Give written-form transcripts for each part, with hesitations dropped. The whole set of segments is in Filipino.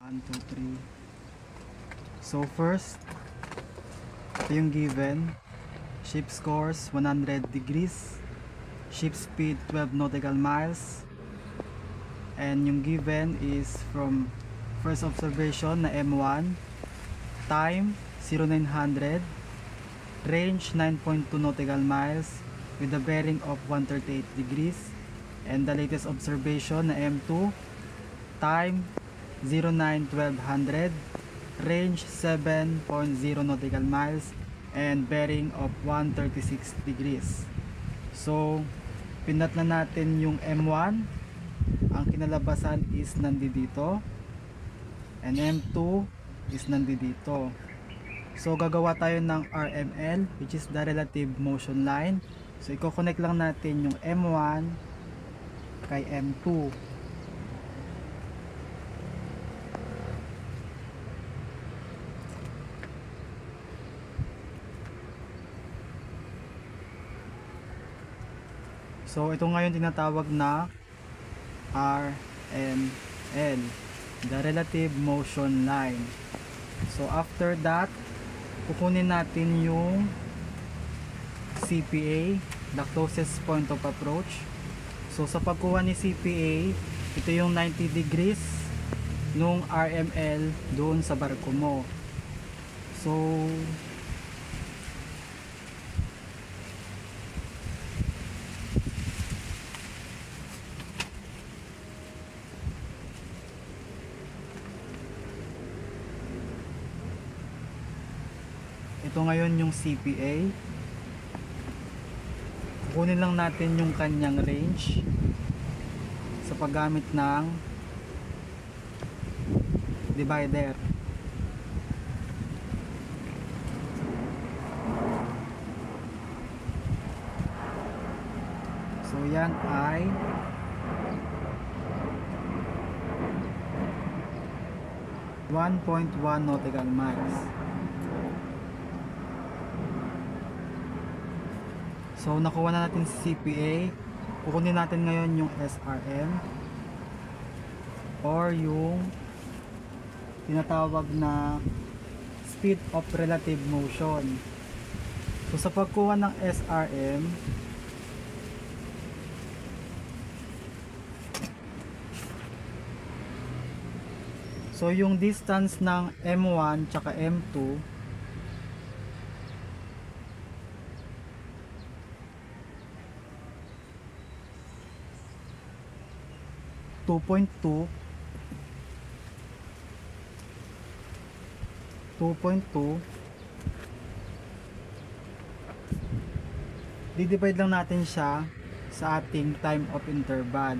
1, 2, 3. So first, ito yung given. Ship scores 100 degrees. Ship speed 12 nautical miles. And yung given is from first observation na M1. Time 0900. Range 9.2 nautical miles with a bearing of 138 degrees. And the latest observation na M2. Time 09-1200. Range 7.0 nautical miles and bearing of 136 degrees. So pinat na natin yung M1. Ang kinalabasan is nandito and M2 is nandito. So gagawa tayo ng RML, which is the relative motion line. So i-connect lang natin yung M1 kay M2. So ito ngayon tinatawag na RML, the relative motion line. So after that, kukunin natin yung CPA, the closest point of approach. So sa pagkuha ni CPA, ito yung 90 degrees nung RML doon sa barko mo. So ito ngayon yung CPA. Kukunin lang natin yung kanyang range sa paggamit ng divider. So yan ay 1.1 nautical miles. So nakuha na natin si CPA. Kukunin natin ngayon yung SRM or yung tinatawag na speed of relative motion. So sa pagkuha ng SRM, so yung distance ng M1 tsaka M2 2.2 di-divide lang natin siya sa ating time of interval.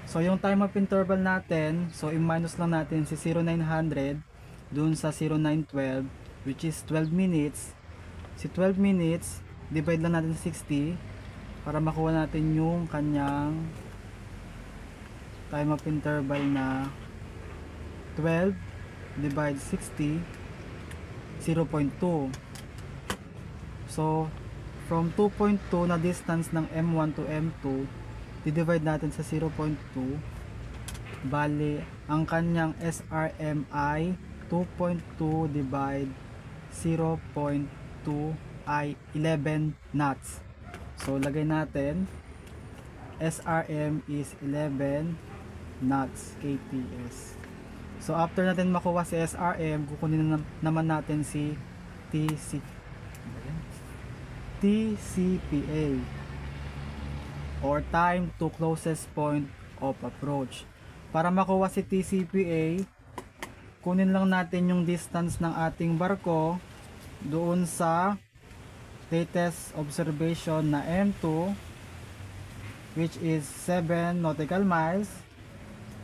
So yung time of interval natin, so i-minus lang natin si 0900 dun sa 0912, which is 12 minutes. Si 12 minutes divide lang natin sa 60 para makuha natin yung kanyang time of interval na 12 divide 60, 0.2. So from 2.2 na distance ng M1 to M2, di-divide natin sa 0.2, bali ang kanyang SRM ay 2.2 divide 0.2 ay 11 knots. So lagay natin SRM is 11 knots kts. So after natin makuha si SRM, kukunin naman natin si TCPA or time to closest point of approach. Para makuha si TCPA, kunin lang natin yung distance ng ating barko doon sa latest observation na M2, which is 7 nautical miles.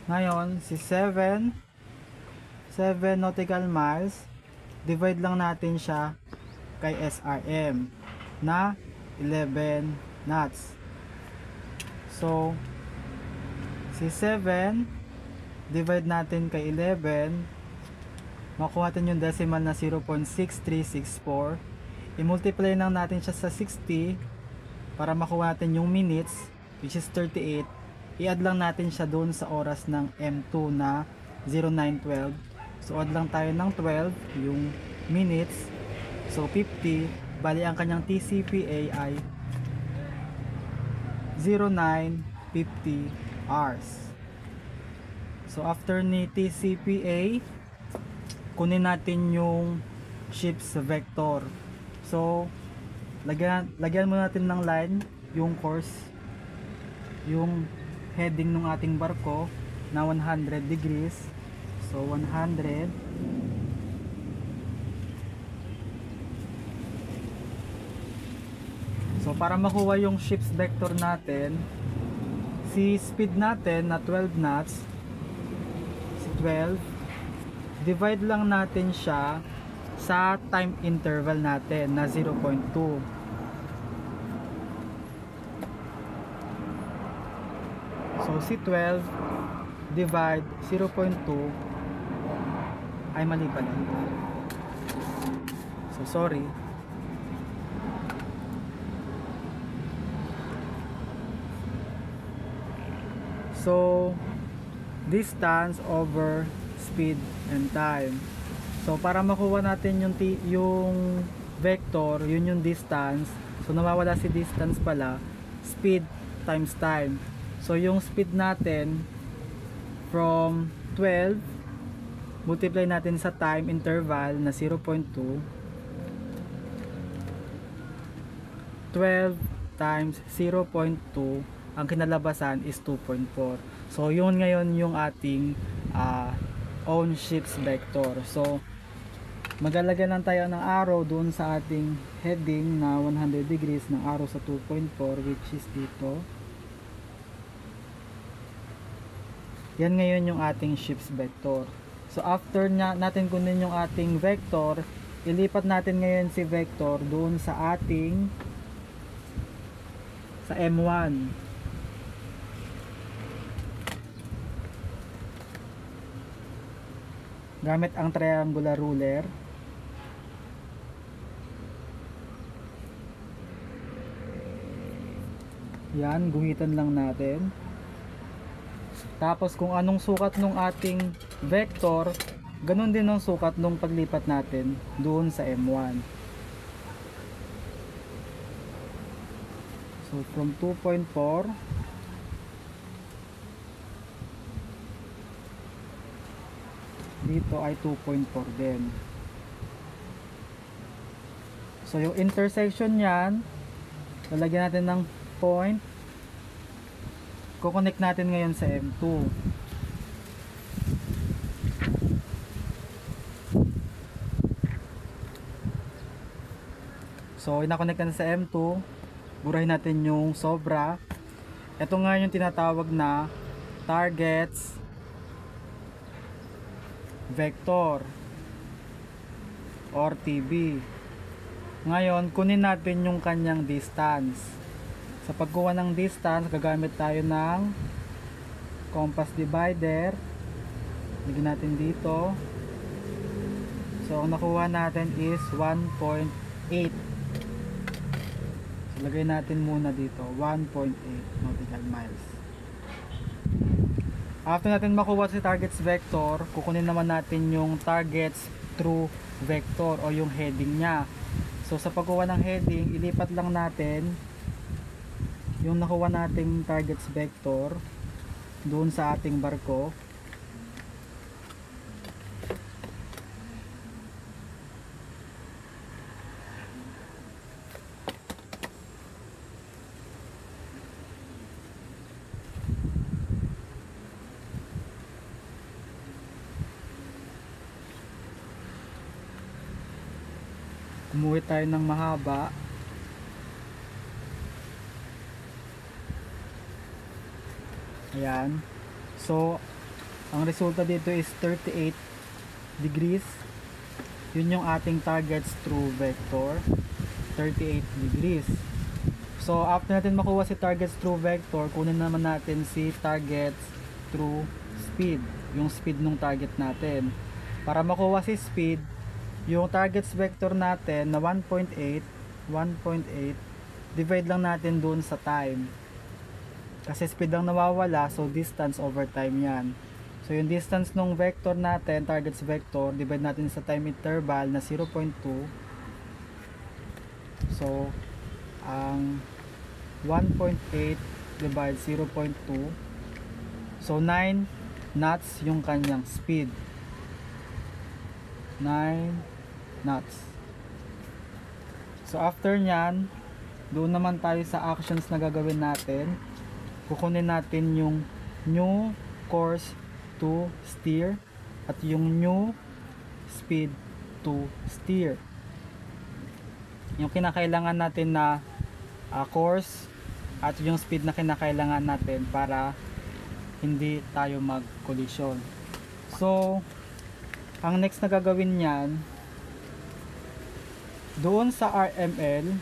Ngayon, si 7 nautical miles, divide lang natin siya kay SRM na 11 knots. So, si 7 divide natin kay 11, makuha natin yung decimal na 0.6364. I-multiply lang natin siya sa 60 para makuha natin yung minutes, which is 38. I-add lang natin siya doon sa oras ng M2 na 0912, So add lang tayo ng 12 yung minutes. So 50, bali ang kanyang TCPA ay 0950 hours. So after ni TCPA, kunin natin yung ship's vector. So lagyan mo natin ng line yung course, yung heading ng ating barko na 100 degrees. So 100. So para makuha yung ship's vector natin, si speed natin na 12 knots, si 12, divide lang natin siya sa time interval natin na 0.2. So si 12 divide 0.2 ay mali pala. So sorry. So distance over speed and time. So para makuha natin yung vector, yun yung distance. So nawawala si distance pala, speed times time. So yung speed natin from 12 multiply natin sa time interval na 0.2, 12 times 0.2, ang kinalabasan is 2.4. So yun ngayon yung ating own ship's vector. So maglalagay lang tayo ng arrow doon sa ating heading na 100 degrees ng arrow sa 2.4, which is dito. Yan ngayon yung ating ship's vector. So after natin kunin yung ating vector, ilipat natin ngayon si vector doon sa ating sa M1. Gamit ang triangular ruler. Yan, guhitan lang natin. Tapos kung anong sukat nung ating vector, ganun din ang sukat nung paglipat natin doon sa M1. So from 2.4 dito ay 2.4 din. So yung intersection niyan, lalagyan natin ng point. Kukonect natin ngayon sa M2. So ina-connect na sa M2. Burahin natin yung sobra. Ito nga yung tinatawag na targets vector or TB. Ngayon kunin natin yung kanyang distance. Sa pagkuha ng distance, gagamit tayo ng compass divider. Lagyan natin dito. So ang nakuha natin is 1.8. So lagay natin muna dito 1.8 nautical miles. After natin makuha si targets vector, kukunin naman natin yung targets through vector o yung heading niya. So sa pagkuha ng heading, ilipat lang natin yung nakuha nating targets vector doon sa ating barko. Umuwi tayo ng mahaba. Ayan. So ang resulta dito is 38 degrees. Yun yung ating targets through vector, 38 degrees. So after natin makuha si targets through vector, kunin naman natin si targets through speed, yung speed ng target natin. Para makuha si speed, yung targets vector natin na 1.8, divide lang natin dun sa time. Kasi speed lang nawawala, so distance over time yan. So yung distance ng vector natin, target's vector, divide natin sa time interval na 0.2. So ang 1.8 divide 0.2, so 9 knots yung kanyang speed. 9 knots. So after nyan, doon naman tayo sa actions na gagawin natin. Kukunin natin yung new course to steer at yung new speed to steer. Yung kinakailangan natin na course at yung speed na kinakailangan natin para hindi tayo mag-collision. So ang next na gagawin niyan, doon sa RML,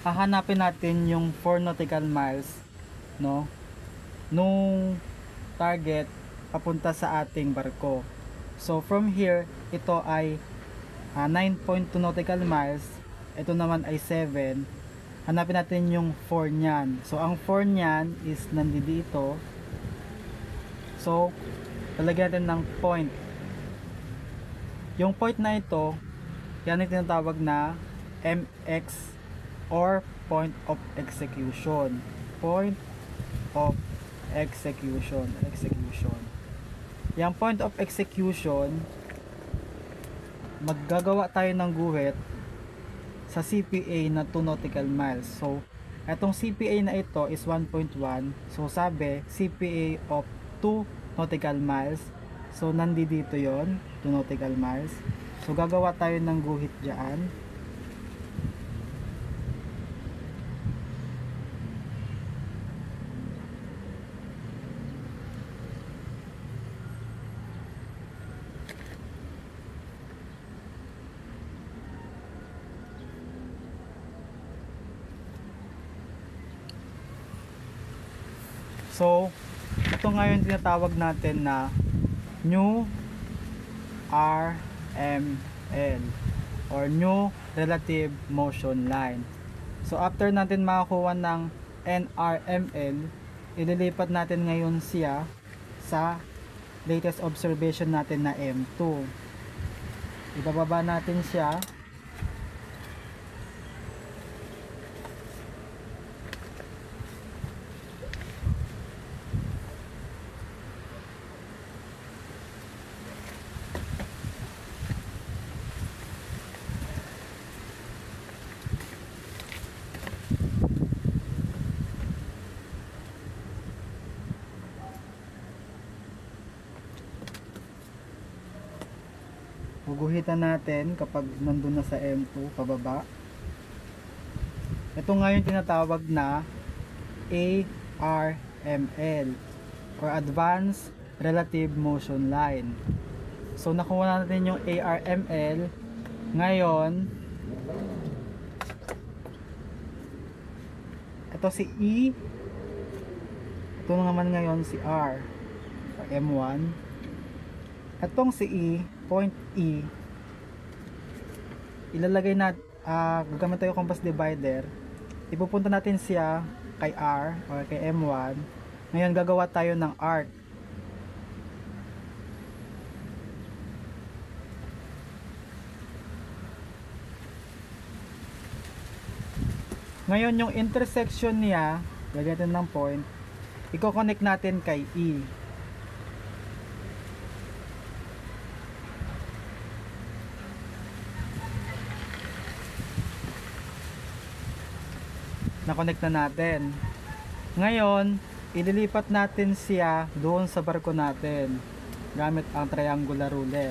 hahanapin natin yung 4 nautical miles, no, nung target papunta sa ating barko. So from here, ito ay 9.2 nautical miles, ito naman ay 7. Hanapin natin yung 4 nyan. So ang 4 nyan is nandito. So talagyan natin ng point. Yung point na ito, yan ang tinatawag na MX or point of execution. Point of execution. Yung point of execution, maggagawa tayo ng guhit sa CPA na 2 nautical miles. So etong CPA na ito is 1.1. So sabi CPA of 2 nautical miles. So nandito yon, 2 nautical miles. So gagawa tayo ng guhit diyan. So ito ngayon tinatawag natin na new RML or new relative motion line. So after natin makakuha ng NRML, ililipat natin ngayon siya sa latest observation natin na M2. Ibababa natin siya. Guguhitan natin kapag nandun na sa M2 pababa. Ito ngayon tinatawag na ARML or Advanced Relative Motion Line. So nakuha natin yung ARML. Ngayon ito si E, ito naman ngayon si R or M1. Itong si E, point E, ilalagay natin, gagamit tayo compass divider, ipupunta natin siya kay R or kay M1. Ngayon gagawa tayo ng arc. Ngayon yung intersection niya, lagyan natin ng point, i-connect natin kay E. Na-connect na natin. Ngayon, ililipat natin siya doon sa barko natin gamit ang triangular ruler.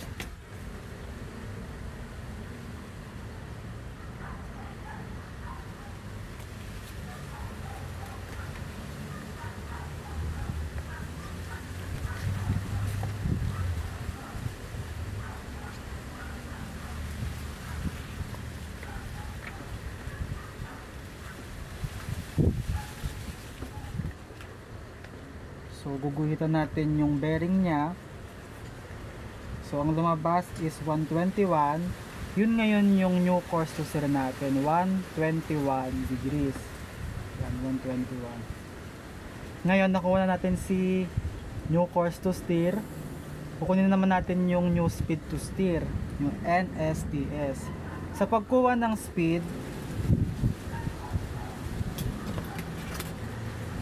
So guguhitan natin yung bearing niya. So ang lumabas is 121. Yun ngayon yung new course to steer natin, 121 degrees. Yan, 121. Ngayon nakuha na natin si new course to steer. Kukunin naman natin yung new speed to steer, yung NSTS. Sa pagkuha ng speed,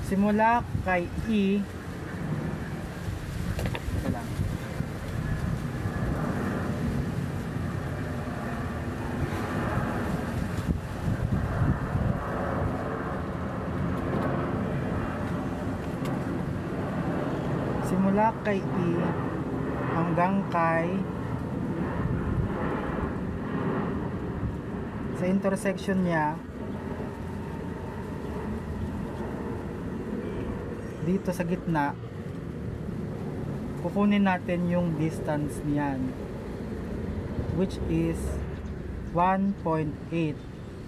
simula kay E, ito lang. Simula kay E hanggang kay sa intersection niya dito sa gitna, kukunin natin yung distance niyan, which is 1.8.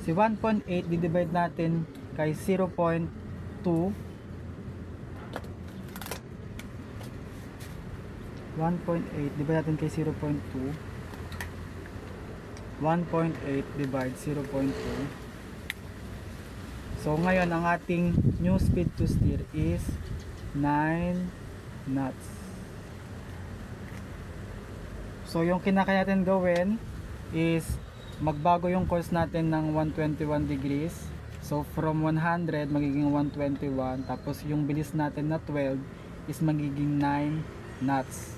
Si 1.8 di-divide natin kay 0.2. 1.8 divide natin kay 0.2. 1.8 divide 0.2. So ngayon ang ating new speed to steer is 9 knots. So yung kinakaya natin gawin is magbago yung course natin ng 121 degrees. So from 100 magiging 121, tapos yung bilis natin na 12 is magiging 9 knots.